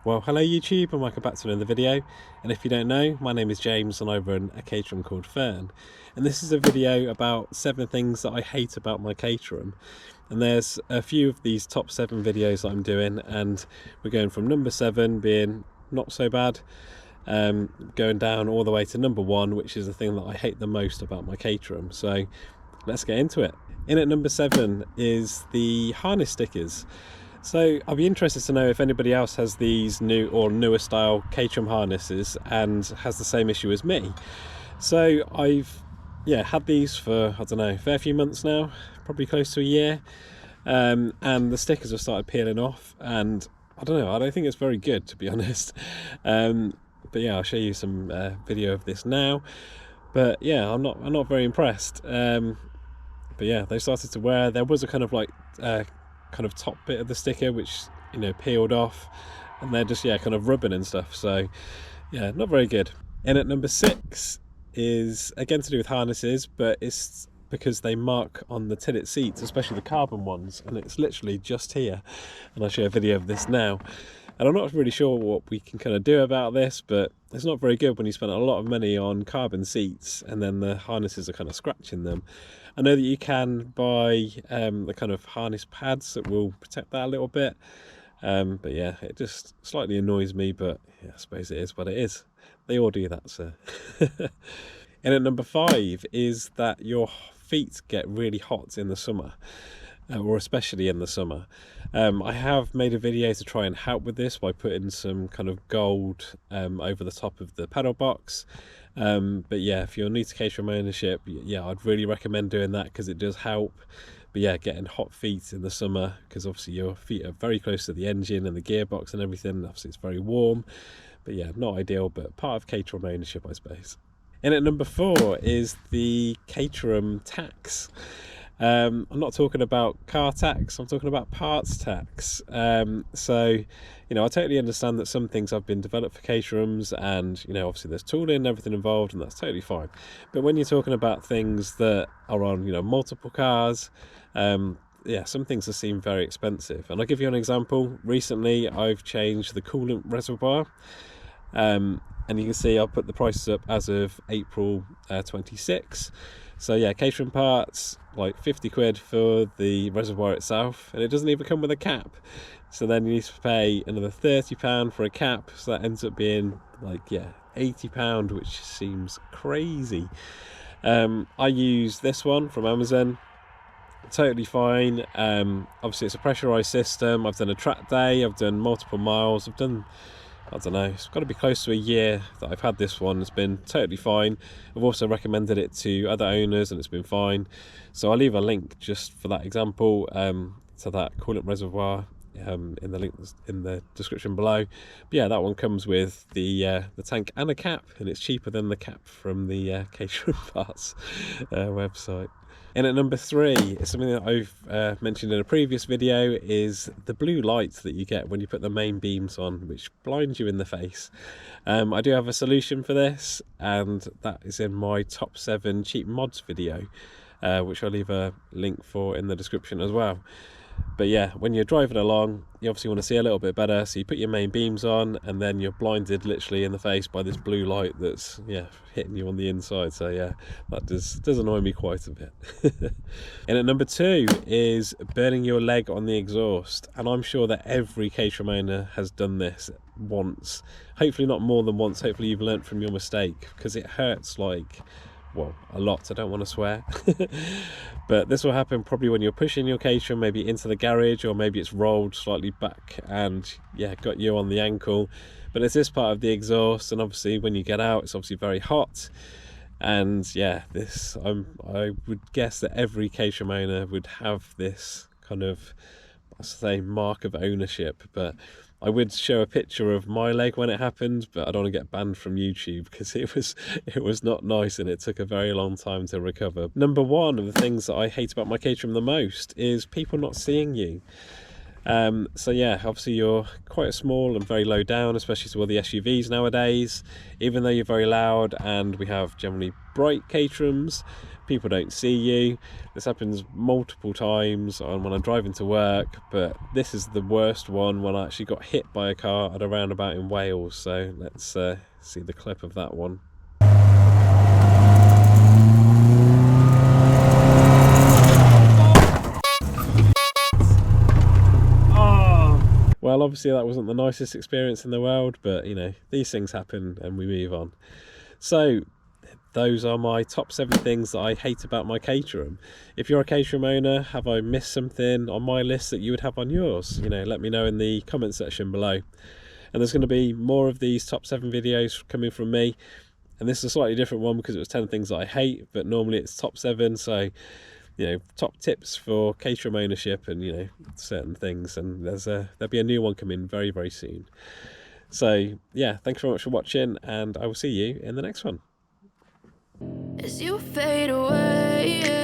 Well, hello YouTube and welcome back to another video. And if you don't know, my name is James and I run a Caterham called Fern. And this is a video about 7 things that I hate about my Caterham. And there's a few of these top 7 videos that I'm doing, and we're going from number 7 being not so bad, going down all the way to number 1, which is the thing that I hate the most about my Caterham. So let's get into it. In at number 7 is the harness stickers. So I'll be interested to know if anybody else has these new or newer style Caterham harnesses and has the same issue as me. So I've had these for, I don't know, a fair few months now, probably close to a year, and the stickers have started peeling off, and I don't know, I don't think it's very good, to be honest. But yeah, I'll show you some video of this now. But yeah, I'm not very impressed. But yeah, they started to wear. There was a kind of like kind of top bit of the sticker which, you know, peeled off, and they're just kind of rubbing and stuff. So yeah, not very good. In at number 6 is again to do with harnesses, but it's because they mark on the tilt seats, especially the carbon ones, and it's literally just here, and I'll show a video of this now. And I'm not really sure what we can kind of do about this, but it's not very good when you spend a lot of money on carbon seats and then the harnesses are kind of scratching them. I know that you can buy the kind of harness pads that will protect that a little bit, but yeah, it just slightly annoys me, but yeah, I suppose it is what it is. They all do that, so. And at number 5 is that your feet get really hot in the summer. Or especially in the summer. I have made a video to try and help with this by putting some kind of gold over the top of the pedal box. But yeah, if you're new to Caterham ownership, yeah, I'd really recommend doing that because it does help. But yeah, getting hot feet in the summer, because obviously your feet are very close to the engine and the gearbox and everything. Obviously it's very warm. But yeah, not ideal, but part of Caterham ownership, I suppose. And at number 4 is the Caterham tax. I'm not talking about car tax, I'm talking about parts tax. So, you know, I totally understand that some things have been developed for Caterhams, and, you know, obviously there's tooling and everything involved, and that's totally fine. But when you're talking about things that are on, you know, multiple cars, yeah, some things have seemed very expensive. And I'll give you an example. Recently, I've changed the coolant reservoir. And you can see I'll put the prices up as of April 26. So yeah, Caterham parts, like 50 quid for the reservoir itself, and it doesn't even come with a cap. So then you need to pay another £30 for a cap, so that ends up being like, yeah, £80, which seems crazy. I use this one from Amazon, totally fine. Obviously it's a pressurized system. I've done a track day, I've done multiple miles, I've done, I don't know, it's got to be close to a year that I've had this one. It's been totally fine. I've also recommended it to other owners and it's been fine. So I'll leave a link just for that example to that coolant reservoir in the link in the description below. But yeah, that one comes with the tank and a cap, and it's cheaper than the cap from the Caterham Parts website. And at number 3, it's something that I've mentioned in a previous video, is the blue light that you get when you put the main beams on, which blinds you in the face. I do have a solution for this, and that is in my top 7 cheap mods video, which I'll leave a link for in the description as well. But yeah, when you're driving along, you obviously want to see a little bit better, so you put your main beams on, and then you're blinded literally in the face by this blue light that's hitting you on the inside. So yeah, that does annoy me quite a bit. And at number 2 is burning your leg on the exhaust, and I'm sure that every Caterham owner has done this once, hopefully not more than once. Hopefully you've learnt from your mistake, because it hurts like, well, a lot. I don't want to swear. But this will happen probably when you're pushing your Caterham maybe into the garage, or maybe it's rolled slightly back and yeah, got you on the ankle. But it's this part of the exhaust, and obviously when you get out, it's obviously very hot. And yeah, this I would guess that every Caterham owner would have this kind of, I say, mark of ownership. But I would show a picture of my leg when it happened, but I don't want to get banned from YouTube because it was not nice, and it took a very long time to recover. Number 1 of the things that I hate about my Caterham the most is people not seeing you. So yeah, obviously you're quite small and very low down, especially to all the SUVs nowadays, even though you're very loud, and we have generally bright Caterhams, people don't see you. This happens multiple times when I'm driving to work, but this is the worst one when I actually got hit by a car at a roundabout in Wales. So let's see the clip of that one. Well, obviously that wasn't the nicest experience in the world, but you know, these things happen and we move on. So those are my top 7 things that I hate about my Caterham. If you're a Caterham owner, have I missed something on my list that you would have on yours? You know, let me know in the comment section below. And there's going to be more of these top 7 videos coming from me. And this is a slightly different one because it was 10 things that I hate, but normally it's top 7. So, you know, top tips for Caterham ownership and, you know, certain things. And there'll be a new one coming very, very soon. So yeah, thanks very much for watching, and I will see you in the next one. As you fade away.